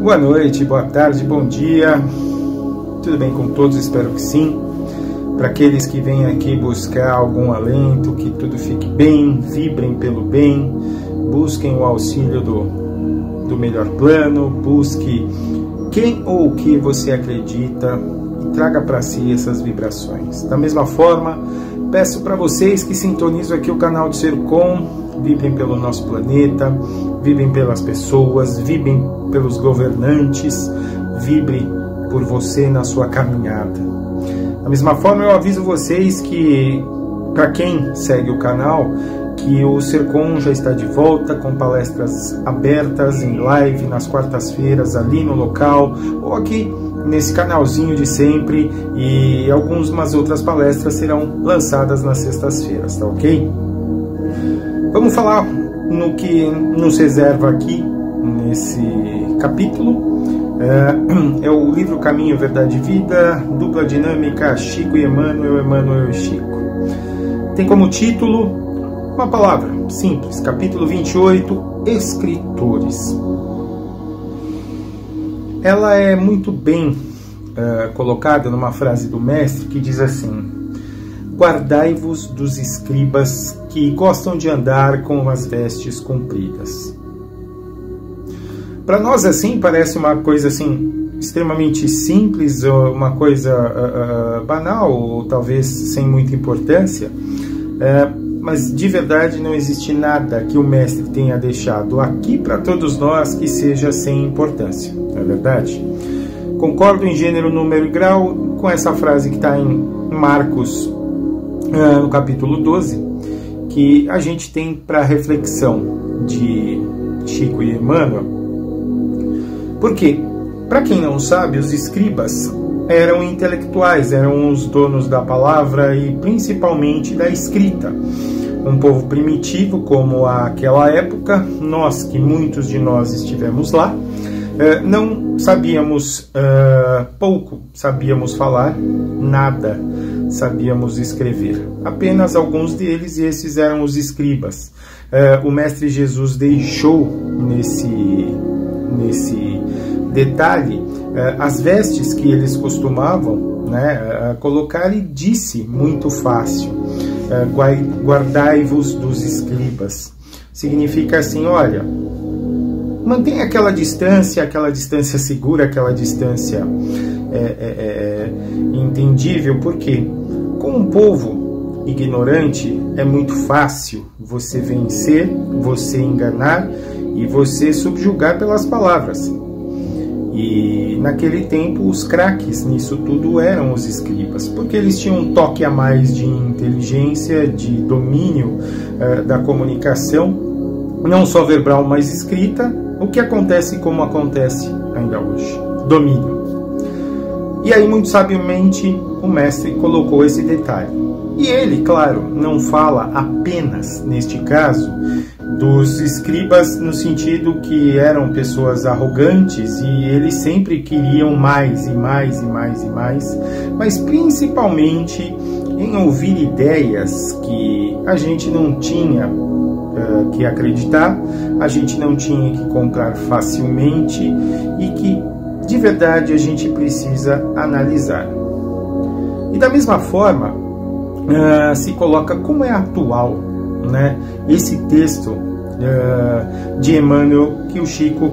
Boa noite, boa tarde, bom dia. Tudo bem com todos? Espero que sim. Para aqueles que vêm aqui buscar algum alento, que tudo fique bem, vibrem pelo bem, busquem o auxílio do melhor plano, busque quem ou o que você acredita e traga para si essas vibrações. Da mesma forma, peço para vocês que sintonizam aqui o canal de Sercom, vibrem pelo nosso planeta, vibrem pelas pessoas, vibrem pelos governantes, vibrem por você na sua caminhada. Da mesma forma, eu aviso vocês que, para quem segue o canal, que o Sercom já está de volta com palestras abertas em live nas quartas-feiras ali no local ou aqui nesse canalzinho de sempre, e algumas outras palestras serão lançadas nas sextas-feiras, tá ok? Vamos falar no que nos reserva aqui nesse capítulo. É o livro Caminho, Verdade e Vida, dupla dinâmica Chico e Emmanuel, Emmanuel e Chico. Tem como título uma palavra simples, capítulo 28, Escritores. Ela é muito bem colocada numa frase do mestre que diz assim: guardai-vos dos escribas que gostam de andar com as vestes compridas. Para nós, assim, parece uma coisa assim extremamente simples, ou uma coisa banal, ou talvez sem muita importância, mas de verdade não existe nada que o mestre tenha deixado aqui para todos nós que seja sem importância, não é verdade? Concordo em gênero, número e grau com essa frase que está em Marcos, no capítulo 12, que a gente tem para reflexão de Chico e Emmanuel. Porque, para quem não sabe, os escribas eram intelectuais, eram os donos da palavra e principalmente da escrita. Um povo primitivo como aquela época, nós, que muitos de nós estivemos lá, não sabíamos pouco, sabíamos falar nada, sabíamos escrever. Apenas alguns deles, e esses eram os escribas. O Mestre Jesus deixou nesse detalhe as vestes que eles costumavam colocar, e disse muito fácil: guardai-vos dos escribas. Significa assim, olha, mantenha aquela distância segura, aquela distância entendível, porque com um povo ignorante é muito fácil você vencer, você enganar e você subjugar pelas palavras. E naquele tempo os craques nisso tudo eram os escribas, porque eles tinham um toque a mais de inteligência, de domínio da comunicação, não só verbal, mas escrita, o que acontece como acontece ainda hoje, domínio. E aí, muito sabiamente, o mestre colocou esse detalhe. E ele, claro, não fala apenas, neste caso, dos escribas no sentido que eram pessoas arrogantes e eles sempre queriam mais e mais e mais e mais, mas principalmente em ouvir ideias que a gente não tinha que acreditar, a gente não tinha que comprar facilmente e que de verdade a gente precisa analisar. E da mesma forma se coloca como é atual, né, esse texto de Emmanuel que o Chico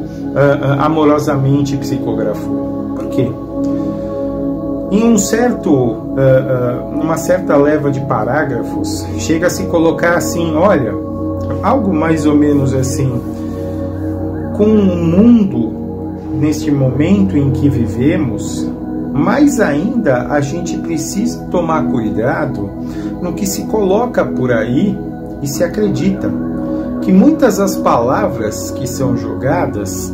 amorosamente psicografou. Por quê? Em uma certa leva de parágrafos, chega a se colocar assim, olha, algo mais ou menos assim: com o mundo neste momento em que vivemos, mais ainda a gente precisa tomar cuidado no que se coloca por aí e se acredita. Que muitas das palavras que são jogadas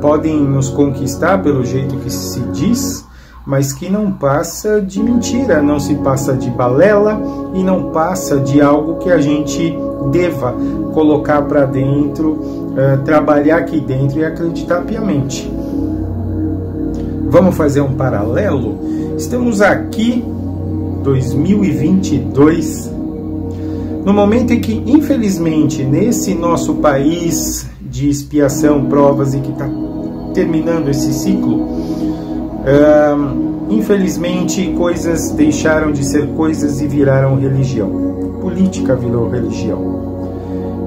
podem nos conquistar pelo jeito que se diz, mas que não passa de mentira, não se passa de balela e não passa de algo que a gente deva colocar para dentro, trabalhar aqui dentro e acreditar piamente. Vamos fazer um paralelo? Estamos aqui, 2022, no momento em que, infelizmente, nesse nosso país de expiação, provas e que está terminando esse ciclo, infelizmente coisas deixaram de ser coisas e viraram religião. Política virou religião.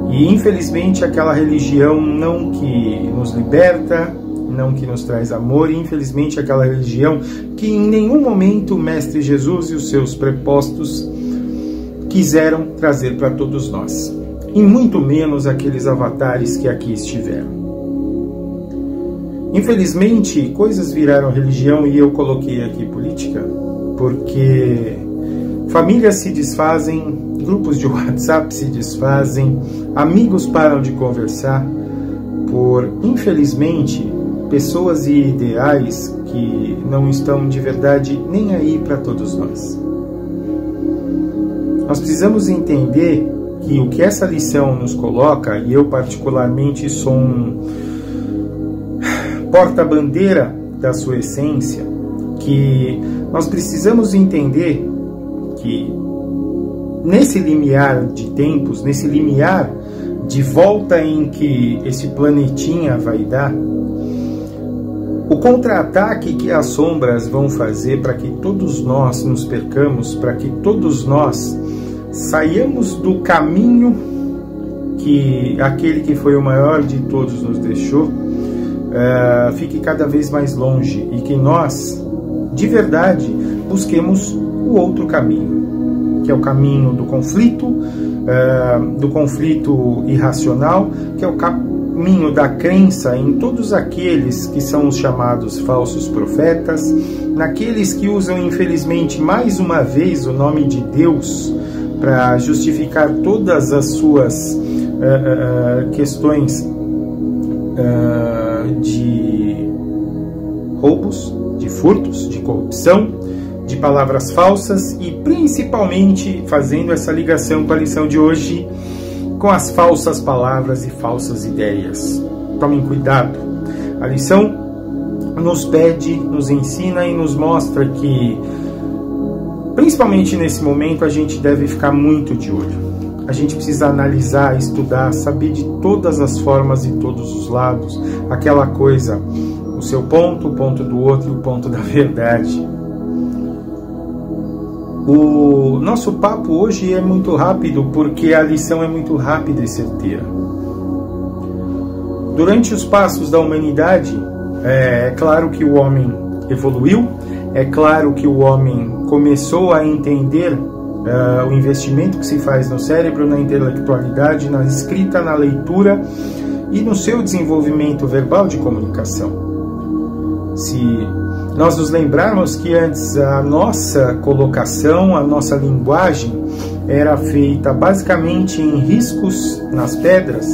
E infelizmente aquela religião não que nos liberta, não que nos traz amor, e infelizmente aquela religião que em nenhum momento o Mestre Jesus e os seus prepostos quiseram trazer para todos nós. E muito menos aqueles avatares que aqui estiveram. Infelizmente, coisas viraram religião e eu coloquei aqui política, porque famílias se desfazem, grupos de WhatsApp se desfazem, amigos param de conversar por, infelizmente, pessoas e ideais que não estão de verdade nem aí para todos nós. Nós precisamos entender que o que essa lição nos coloca, e eu particularmente sou um porta-bandeira da sua essência, que nós precisamos entender que nesse limiar de tempos, nesse limiar de volta em que esse planetinha vai dar, o contra-ataque que as sombras vão fazer para que todos nós nos percamos, para que todos nós saiamos do caminho que aquele que foi o maior de todos nos deixou, fique cada vez mais longe e que nós, de verdade, busquemos o outro caminho, que é o caminho do conflito irracional, que é o caminho da crença em todos aqueles que são os chamados falsos profetas, naqueles que usam, infelizmente, mais uma vez o nome de Deus para justificar todas as suas questões de roubos, de furtos, de corrupção, de palavras falsas e principalmente fazendo essa ligação com a lição de hoje com as falsas palavras e falsas ideias. Tomem cuidado. A lição nos pede, nos ensina e nos mostra que, principalmente nesse momento, a gente deve ficar muito de olho. A gente precisa analisar, estudar, saber de todas as formas e todos os lados. Aquela coisa, o seu ponto, o ponto do outro, o ponto da verdade. O nosso papo hoje é muito rápido porque a lição é muito rápida e certeira. Durante os passos da humanidade, é claro que o homem evoluiu, é claro que o homem começou a entender o investimento que se faz no cérebro, na intelectualidade, na escrita, na leitura e no seu desenvolvimento verbal de comunicação. Se nós nos lembrarmos que antes a nossa colocação, a nossa linguagem era feita basicamente em riscos nas pedras,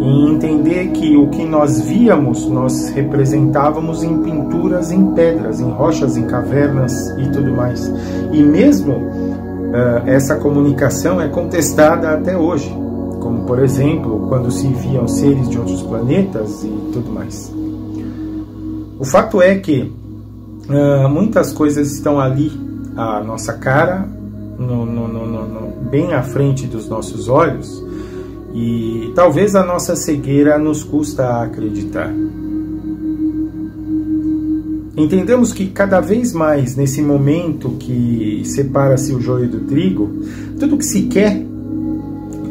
e entender que o que nós víamos, nós representávamos em pinturas em pedras, em rochas, em cavernas e tudo mais. E mesmo essa comunicação é contestada até hoje, como por exemplo, quando se viam seres de outros planetas e tudo mais. O fato é que muitas coisas estão ali, à nossa cara, bem à frente dos nossos olhos, e talvez a nossa cegueira nos custa acreditar. Entendemos que cada vez mais, nesse momento que separa-se o joio do trigo, tudo que se quer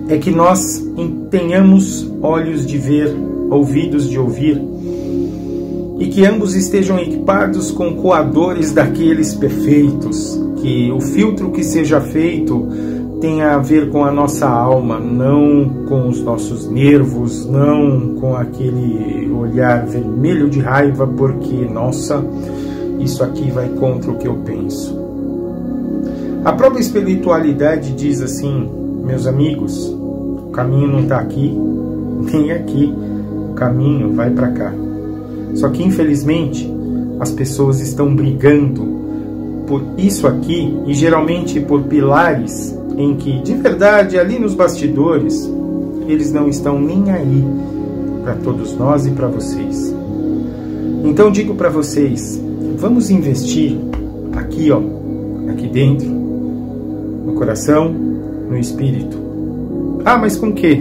é que nós tenhamos olhos de ver, ouvidos de ouvir, e que ambos estejam equipados com coadores daqueles perfeitos, que o filtro que seja feito tenha a ver com a nossa alma, não com os nossos nervos, não com aquele olhar vermelho de raiva, porque, nossa, isso aqui vai contra o que eu penso. A própria espiritualidade diz assim, meus amigos, o caminho não está aqui, nem aqui, o caminho vai para cá. Só que, infelizmente, as pessoas estão brigando por isso aqui, e geralmente por pilares em que, de verdade, ali nos bastidores, eles não estão nem aí para todos nós e para vocês. Então digo para vocês, vamos investir aqui, ó, aqui dentro, no coração, no espírito. Ah, mas com quê?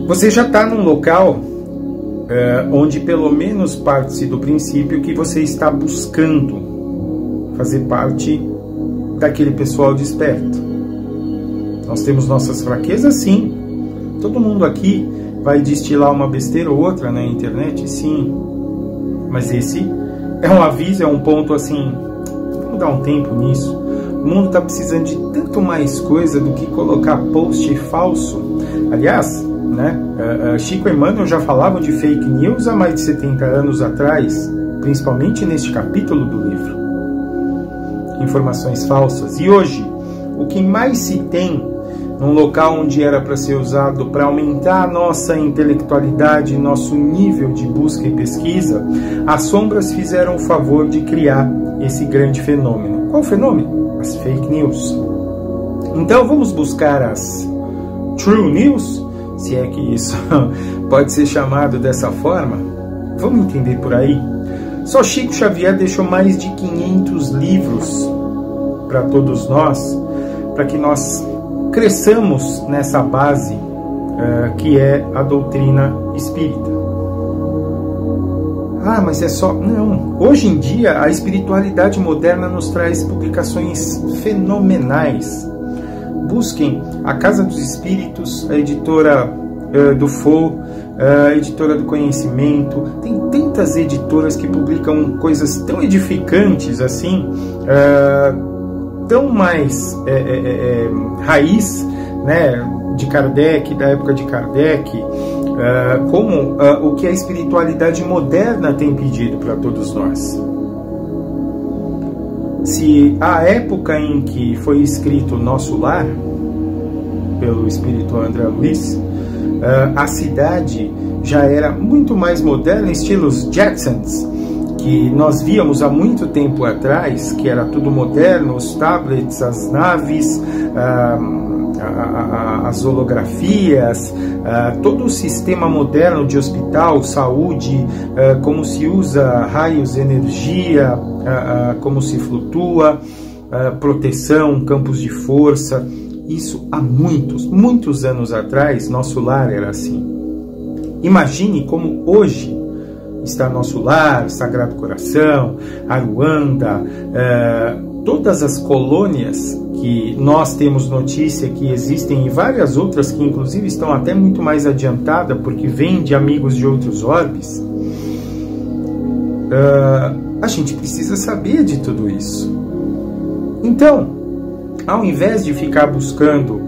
Você já está num local onde pelo menos parte-se do princípio que você está buscando fazer parte daquele pessoal desperto. Nós temos nossas fraquezas, sim. Todo mundo aqui vai destilar uma besteira ou outra na internet, sim. Mas esse é um aviso, é um ponto assim, vamos dar um tempo nisso. O mundo está precisando de tanto mais coisa do que colocar post falso. Aliás, né, Chico e Emmanuel já falavam de fake news há mais de 70 anos atrás, principalmente neste capítulo do livro. Informações falsas. E hoje, o que mais se tem num local onde era para ser usado para aumentar a nossa intelectualidade, nosso nível de busca e pesquisa, as sombras fizeram o favor de criar esse grande fenômeno. Qual fenômeno? As fake news. Então vamos buscar as true news, se é que isso pode ser chamado dessa forma. Vamos entender por aí. Só Chico Xavier deixou mais de 500 livros para todos nós, para que nós cresçamos nessa base que é a doutrina espírita. Ah, mas é só... Não. Hoje em dia, a espiritualidade moderna nos traz publicações fenomenais. Busquem a Casa dos Espíritos, a editora do Fo, a editora do Conhecimento. Tem tantas editoras que publicam coisas tão edificantes assim, tão mais raiz, né, de Kardec, da época de Kardec, como o que a espiritualidade moderna tem pedido para todos nós. Se a época em que foi escrito Nosso Lar, pelo espírito André Luiz, a cidade já era muito mais moderna, estilos Jetsons, que nós víamos há muito tempo atrás, que era tudo moderno, os tablets, as naves, as holografias, todo o sistema moderno de hospital, saúde, como se usa raios, energia, como se flutua, proteção, campos de força. Isso há muitos anos atrás, Nosso Lar era assim. Imagine como hoje está Nosso Lar, Sagrado Coração, Aruanda, todas as colônias que nós temos notícia que existem e várias outras que inclusive estão até muito mais adiantadas porque vêm de amigos de outros orbes. A gente precisa saber de tudo isso. Então, ao invés de ficar buscando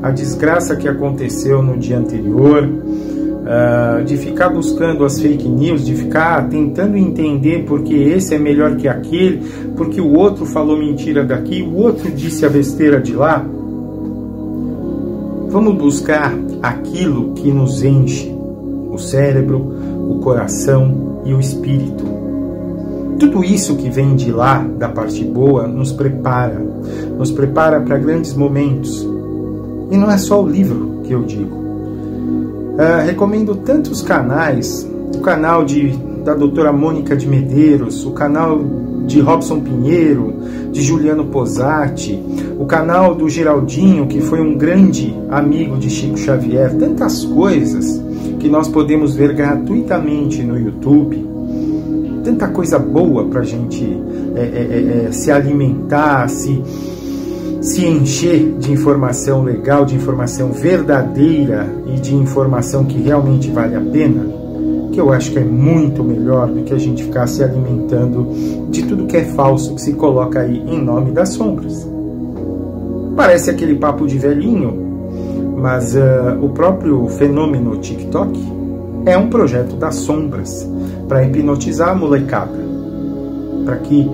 a desgraça que aconteceu no dia anterior, de ficar buscando as fake news, de ficar tentando entender porque esse é melhor que aquele, porque o outro falou mentira daqui, o outro disse a besteira de lá. Vamos buscar aquilo que nos enche o cérebro, o coração e o espírito. Tudo isso que vem de lá, da parte boa, nos prepara para grandes momentos. E não é só o livro que eu digo. Recomendo tantos canais, o canal da doutora Mônica de Medeiros, o canal de Robson Pinheiro, de Juliano Posati, o canal do Geraldinho, que foi um grande amigo de Chico Xavier, tantas coisas que nós podemos ver gratuitamente no YouTube, tanta coisa boa para a gente se alimentar, se encher de informação legal, de informação verdadeira e de informação que realmente vale a pena, que eu acho que é muito melhor do que a gente ficar se alimentando de tudo que é falso, que se coloca aí em nome das sombras. Parece aquele papo de velhinho, mas o próprio fenômeno TikTok é um projeto das sombras para hipnotizar a molecada, para que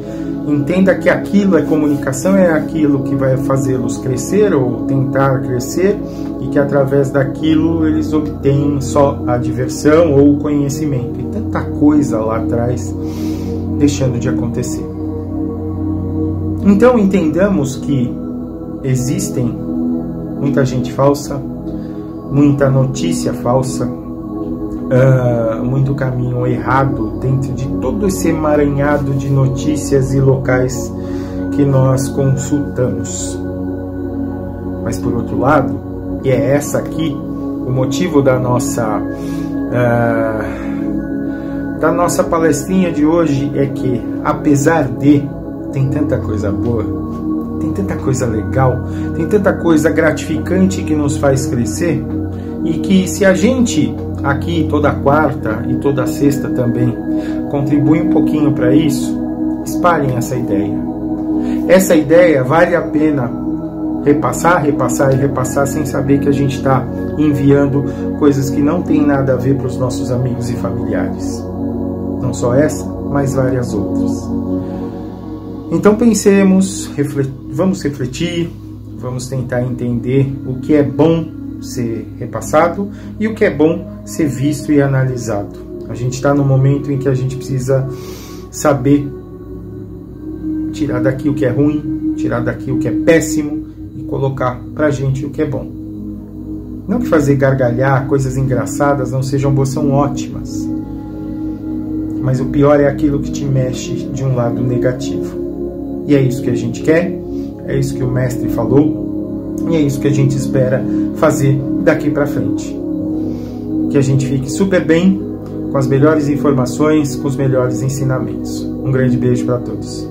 entenda que aquilo é comunicação, é aquilo que vai fazê-los crescer ou tentar crescer, e que através daquilo eles obtêm só a diversão ou o conhecimento. E tanta coisa lá atrás deixando de acontecer. Então entendamos que existem muita gente falsa, muita notícia falsa, muito caminho errado dentro de todo esse emaranhado de notícias e locais que nós consultamos. Mas por outro lado, e é essa aqui O motivo da nossa palestrinha de hoje é que, apesar de, tem tanta coisa boa, tem tanta coisa legal, tem tanta coisa gratificante que nos faz crescer, e que se a gente aqui toda quarta e toda sexta também contribui um pouquinho para isso, espalhem essa ideia. Essa ideia vale a pena repassar e repassar sem saber que a gente está enviando coisas que não tem nada a ver para os nossos amigos e familiares. Não só essa, mas várias outras. Então pensemos, vamos refletir, vamos tentar entender o que é bom ser repassado e o que é bom ser visto e analisado. A gente está no momento em que a gente precisa saber tirar daqui o que é ruim, tirar daqui o que é péssimo e colocar pra gente o que é bom. Não que fazer gargalhar, coisas engraçadas não sejam boas, são ótimas. Mas o pior é aquilo que te mexe de um lado negativo. E é isso que a gente quer, é isso que o mestre falou, e é isso que a gente espera fazer daqui pra frente. Que a gente fique super bem, com as melhores informações, com os melhores ensinamentos. Um grande beijo para todos.